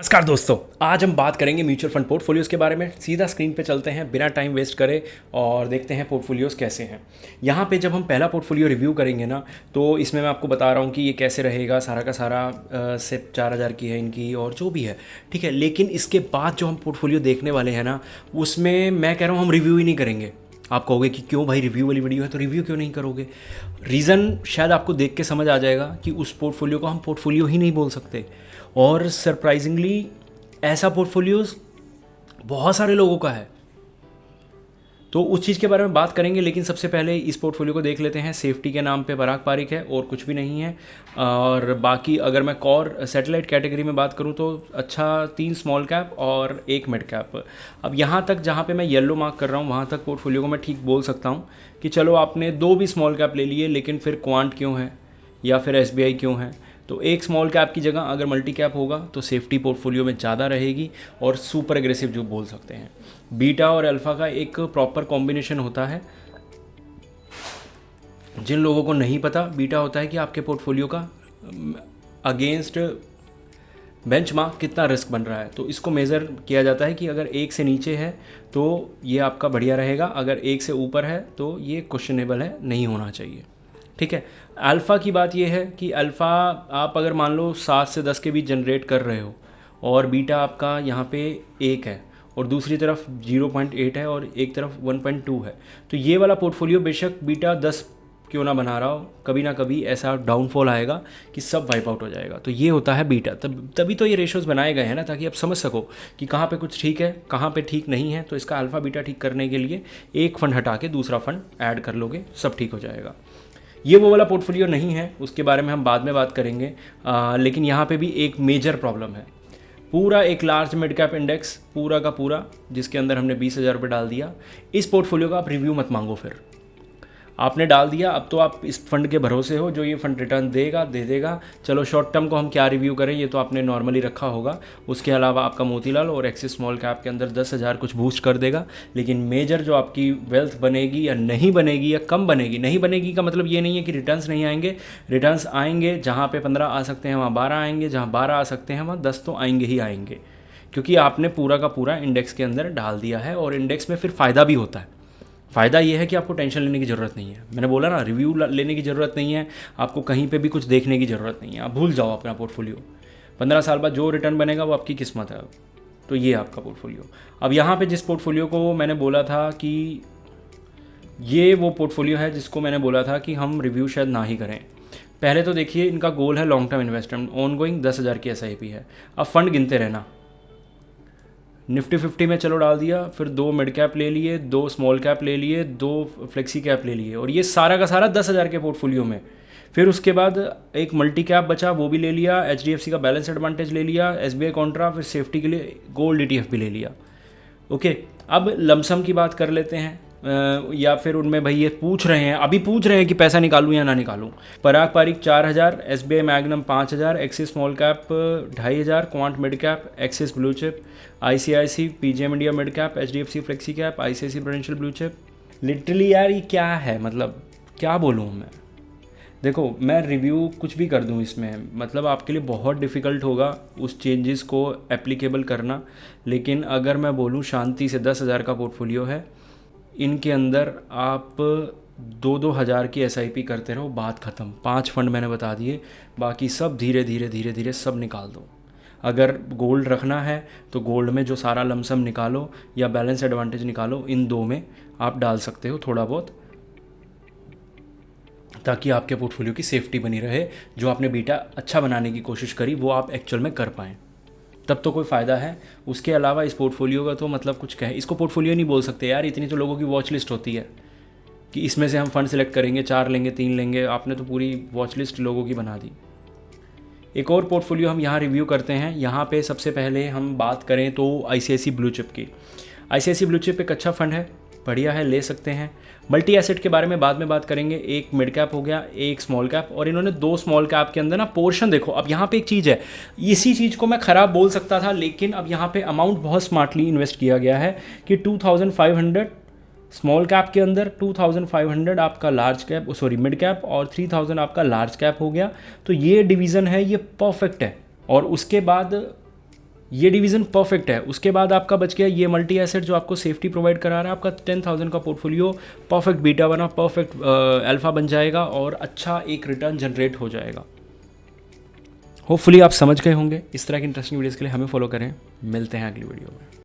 नमस्कार दोस्तों, आज हम बात करेंगे म्यूचुअल फंड पोर्टफोलियोज़ के बारे में। सीधा स्क्रीन पे चलते हैं बिना टाइम वेस्ट करे और देखते हैं पोर्टफोलियोज़ कैसे हैं। यहाँ पे जब हम पहला पोर्टफोलियो रिव्यू करेंगे ना, तो इसमें मैं आपको बता रहा हूँ कि ये कैसे रहेगा। सारा का सारा सिर्फ 4,000 की है इनकी और जो भी है, ठीक है। लेकिन इसके बाद जो हम पोर्टफोलियो देखने वाले हैं ना, उसमें मैं कह रहा हूँ हम रिव्यू ही नहीं करेंगे। आप कहोगे कि क्यों भाई, रिव्यू वाली वीडियो है तो रिव्यू क्यों नहीं करोगे। रीज़न शायद आपको देख के समझ आ जाएगा कि उस पोर्टफोलियो को हम पोर्टफोलियो ही नहीं बोल सकते। और सरप्राइजिंगली ऐसा पोर्टफोलियोज़ बहुत सारे लोगों का है, तो उस चीज़ के बारे में बात करेंगे। लेकिन सबसे पहले इस पोर्टफोलियो को देख लेते हैं। सेफ्टी के नाम पे पराग पारिक है और कुछ भी नहीं है। और बाकी अगर मैं कॉर सैटेलाइट कैटेगरी में बात करूं तो अच्छा 3 स्मॉल कैप और 1 मिड कैप। अब यहाँ तक जहाँ पे मैं येलो मार्क कर रहा हूँ वहाँ तक पोर्टफोलियो को मैं ठीक बोल सकता हूँ कि चलो आपने 2 भी स्मॉल कैप ले लिए, लेकिन फिर क्वांट क्यों है या फिर SBI क्यों है। तो एक स्मॉल कैप की जगह अगर मल्टी कैप होगा तो सेफ्टी पोर्टफोलियो में ज़्यादा रहेगी और सुपर एग्रेसिव जो बोल सकते हैं। बीटा और अल्फ़ा का एक प्रॉपर कॉम्बिनेशन होता है। जिन लोगों को नहीं पता, बीटा होता है कि आपके पोर्टफोलियो का अगेंस्ट बेंचमार्क कितना रिस्क बन रहा है। तो इसको मेज़र किया जाता है कि अगर 1 से नीचे है तो ये आपका बढ़िया रहेगा, अगर 1 से ऊपर है तो ये क्वेश्चनेबल है, नहीं होना चाहिए, ठीक है। अल्फ़ा की बात ये है कि अल्फ़ा आप अगर मान लो 7 से 10 के बीच जनरेट कर रहे हो और बीटा आपका यहाँ पे 1 है और दूसरी तरफ 0.8 है और एक तरफ 1.2 है, तो ये वाला पोर्टफोलियो बेशक बीटा 10 क्यों ना बना रहा हो, कभी ना कभी ऐसा डाउनफॉल आएगा कि सब वाइप आउट हो जाएगा। तो ये होता है बीटा। तभी तो ये रेशोज़ बनाए गए हैं ना, ताकि आप समझ सको कि कहाँ पे कुछ ठीक है, कहाँ पे ठीक नहीं है। तो इसका अल्फ़ा बीटा ठीक करने के लिए एक फ़ंड हटा के दूसरा फ़ंड ऐड कर लोगे, सब ठीक हो जाएगा। ये वो वाला पोर्टफोलियो नहीं है, उसके बारे में हम बाद में बात करेंगे। लेकिन यहाँ पे भी एक मेजर प्रॉब्लम है। पूरा एक लार्ज मिड कैप इंडेक्स पूरा का पूरा, जिसके अंदर हमने 20,000 रुपये डाल दिया, इस पोर्टफोलियो का आप रिव्यू मत मांगो। फिर आपने डाल दिया, अब तो आप इस फंड के भरोसे हो, जो ये फंड रिटर्न देगा दे देगा। चलो शॉर्ट टर्म को हम क्या रिव्यू करें, ये तो आपने नॉर्मली रखा होगा। उसके अलावा आपका मोतीलाल और एक्सिस स्मॉल कैप के अंदर 10,000 कुछ बूस्ट कर देगा। लेकिन मेजर जो आपकी वेल्थ बनेगी या नहीं बनेगी या कम बनेगी, नहीं बनेगी का मतलब ये नहीं है कि रिटर्न्स नहीं आएंगे। रिटर्न्स आएंगे, जहाँ पे 15 आ सकते हैं वहाँ 12 आएंगे, जहाँ 12 आ सकते हैं वहाँ 10 तो आएंगे ही आएंगे, क्योंकि आपने पूरा का पूरा इंडेक्स के अंदर डाल दिया है। और इंडेक्स में फिर फ़ायदा भी होता है। फ़ायदा ये है कि आपको टेंशन लेने की ज़रूरत नहीं है। मैंने बोला ना, रिव्यू लेने की ज़रूरत नहीं है, आपको कहीं पे भी कुछ देखने की ज़रूरत नहीं है। आप भूल जाओ अपना पोर्टफोलियो। 15 साल बाद जो रिटर्न बनेगा वो आपकी किस्मत है। तो ये आपका पोर्टफोलियो। अब यहाँ पे जिस पोर्टफोलियो को मैंने बोला था कि ये वो पोर्टफोलियो है जिसको मैंने बोला था कि हम रिव्यू शायद ना ही करें। पहले तो देखिए, इनका गोल है long term investment, on going 10,000 की SIP है। अब फंड गिनते रहना। निफ्टी 50 में चलो डाल दिया, फिर 2 मिड कैप ले लिए, 2 स्मॉल कैप ले लिए, 2 फ्लेक्सी कैप ले लिए, और ये सारा का सारा 10,000 के पोर्टफोलियो में। फिर उसके बाद एक मल्टी कैप बचा, वो भी ले लिया। HDFC का बैलेंस एडवांटेज ले लिया, SBI कॉन्ट्रा, फिर सेफ्टी के लिए गोल्ड ETF भी ले लिया। ओके, अब लमसम की बात कर लेते हैं। या फिर उनमें भाई ये पूछ रहे हैं, अभी पूछ रहे हैं कि पैसा निकालूं या ना निकालूं। Parag Parikh 4,000, SBI magnum 5,000, axis small cap 2,500, quant mid cap, axis blue chip, ICIC PGM India mid cap, HDFC flexi cap, ICICI prudential blue chip. Literally यार ये क्या है, मतलब क्या बोलूँ मैं। देखो, मैं रिव्यू कुछ भी कर दूं इसमें, मतलब आपके लिए बहुत डिफ़िकल्ट होगा उस चेंजेस को एप्लीकेबल करना। लेकिन अगर मैं बोलूं शांति से 10,000 का पोर्टफोलियो है, इनके अंदर आप 2-2 हज़ार की SIP करते रहो, बात ख़त्म। 5 फंड मैंने बता दिए, बाकी सब धीरे धीरे धीरे धीरे सब निकाल दो। अगर गोल्ड रखना है तो गोल्ड में जो सारा लमसम निकालो या बैलेंस एडवांटेज निकालो, इन 2 में आप डाल सकते हो थोड़ा बहुत, ताकि आपके पोर्टफोलियो की सेफ्टी बनी रहे। जो आपने बीटा अच्छा बनाने की कोशिश करी वो आप एक्चुअल में कर पाएँ, तब तो कोई फ़ायदा है। उसके अलावा इस पोर्टफोलियो का तो मतलब कुछ कहे, इसको पोर्टफोलियो नहीं बोल सकते यार। इतनी तो लोगों की वॉच लिस्ट होती है कि इसमें से हम फंड सेलेक्ट करेंगे, 4 लेंगे, 3 लेंगे। आपने तो पूरी वॉच लिस्ट लोगों की बना दी। एक और पोर्टफोलियो हम यहाँ रिव्यू करते हैं। यहाँ पे सबसे पहले हम बात करें तो ICICI ब्लू चिप की। ICICI ब्लू चिप एक अच्छा फंड है, बढ़िया है, ले सकते हैं। मल्टी एसेट के बारे में बाद में बात करेंगे। एक मिड कैप हो गया, एक स्मॉल कैप, और इन्होंने 2 स्मॉल कैप के अंदर ना पोर्शन देखो। अब यहाँ पे एक चीज़ है, इसी चीज़ को मैं ख़राब बोल सकता था, लेकिन अब यहाँ पे अमाउंट बहुत स्मार्टली इन्वेस्ट किया गया है कि 2,500 स्मॉल कैप के अंदर, 2,500 आपका large cap, sorry mid cap, और 3,000 आपका लार्ज कैप हो गया। तो ये डिवीज़न है, ये परफेक्ट है। और उसके बाद ये डिवीज़न परफेक्ट है। उसके बाद आपका बच गया ये मल्टी एसेट जो आपको सेफ्टी प्रोवाइड करा रहा है। आपका 10,000 का पोर्टफोलियो परफेक्ट बीटा बना, परफेक्ट अल्फ़ा बन जाएगा और अच्छा एक रिटर्न जनरेट हो जाएगा। होपफुली आप समझ गए होंगे। इस तरह की इंटरेस्टिंग वीडियोज़ के लिए हमें फॉलो करें। मिलते हैं अगली वीडियो में।